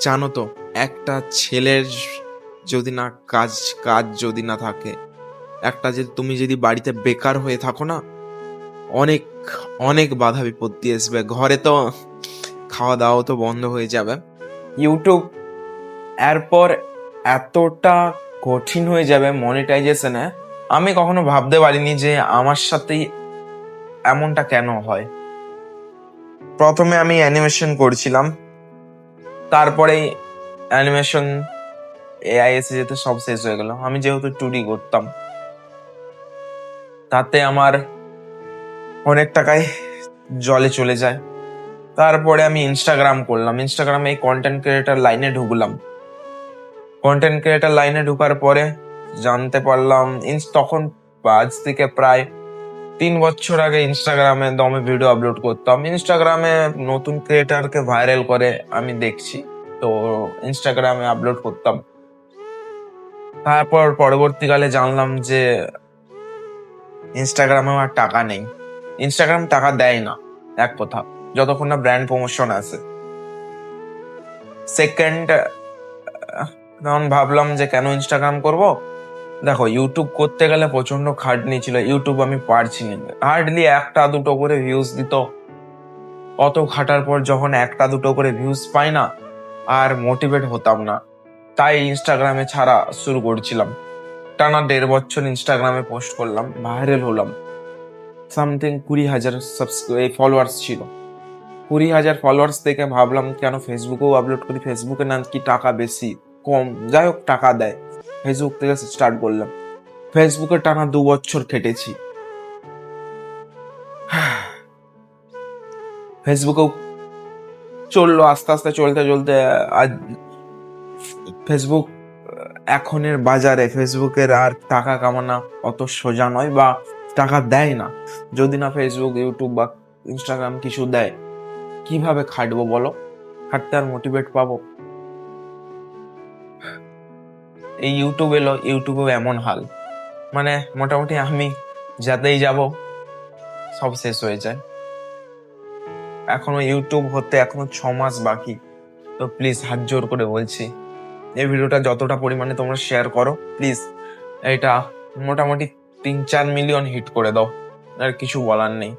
জানো তো, একটা ছেলের যদি না কাজ কাজ যদি না থাকে, তুমি যদি বাড়িতে বেকার হয়ে থাকো না, অনেক অনেক বাধা বিপত্তি আসবে। ঘরে তো খাওয়া দাওয়া তো বন্ধ হয়ে যাবে। ইউটিউব এরপর এতটা কঠিন হয়ে যাবে মনিটাইজেশনে, আমি কখনো ভাবতে পারিনি যে আমার সাথেই এমনটা কেন হয়। প্রথমে আমি অ্যানিমেশন করছিলাম, তারপরে অ্যানিমেশন এআই এসে যেতে সব শেষ হয়ে গেল। আমি যেহেতু 2D করতাম, তাতে আমার অনেক টাকাই জলে চলে যায়। তারপরে আমি ইনস্টাগ্রাম করলাম, ইনস্টাগ্রামে এই কন্টেন্ট ক্রিয়েটার লাইনে ঢুকলাম। কন্টেন্ট ক্রিয়েটার লাইনে ঢুকার পরে জানতে পারলাম, তখন আজ থেকে প্রায় 3 বছর আগে ইনস্টাগ্রামে দমে ভিডিও আপলোড করতাম। ইনস্টাগ্রামে নতুন ক্রিয়েটারকে ভাইরাল করে আমি দেখছি, তো ইনস্টাগ্রামে আপলোড করতাম। তারপর পরবর্তীকালে জানলাম যে ইনস্টাগ্রামে আর টাকা নেই। ইনস্টাগ্রাম টাকা দেয় না, এক কথা, যতক্ষণ না ব্র্যান্ড প্রমোশন আছে। সেকেন্ড, তখন ভাবলাম যে কেন ইনস্টাগ্রাম করব। দেখো, ইউটিউব করতে গেলে প্রচন্ড খাটনি ছিল। ইউটিউব আমি পারছি না, হার্ডলি 1-2 করে ভিউজ দিত। অত খাটার পর যখন 1-2 করে ভিউজ পাই না, আর মোটিভেট হতাম না, তাই ইনস্টাগ্রামে ছাড়া শুরু করছিলাম। টানা 1.5 বছর ইনস্টাগ্রামে পোস্ট করলাম, ভাইরাল হলাম। সামথিং 20,000 ফলোয়ার্স ছিল। 20,000 ফলোয়ার্স থেকে ভাবলাম কেন ফেসবুকেও আপলোড করি, ফেসবুকে না কি টাকা বেশি কম, যাই হোক টাকা দেয়। ফেসবুক থেকে স্টার্ট করলাম। ফেসবুকে টানা 2 বছর খেটেছি। ফেসবুকেও চললো আস্তে আস্তে, চলতে চলতে আজ ফেসবুক, এখনের বাজারে ফেসবুকের আর টাকা কামানো অত সোজা নয়, বা টাকা দেয় না। যদি না ফেসবুক, ইউটিউব বা ইনস্টাগ্রাম কিছু দেয়, কিভাবে খাটবো বলো? খাটতে আর মোটিভেট পাবো? এই ইউটিউব এলো, ইউটিউবেও এমন হাল, মানে মোটামুটি আমি যাতেই যাব সব শেষ হয়ে যায়। এখনো ইউটিউব হতে এখনো 6 মাস বাকি। তো প্লিজ হাত জোর করে বলছি, এই ভিডিওটা যতটা পরিমাণে তোমরা শেয়ার করো, প্লিজ এটা মোটামুটি 3-4 মিলিয়ন হিট করে দাও। আর কিছু বলার নেই।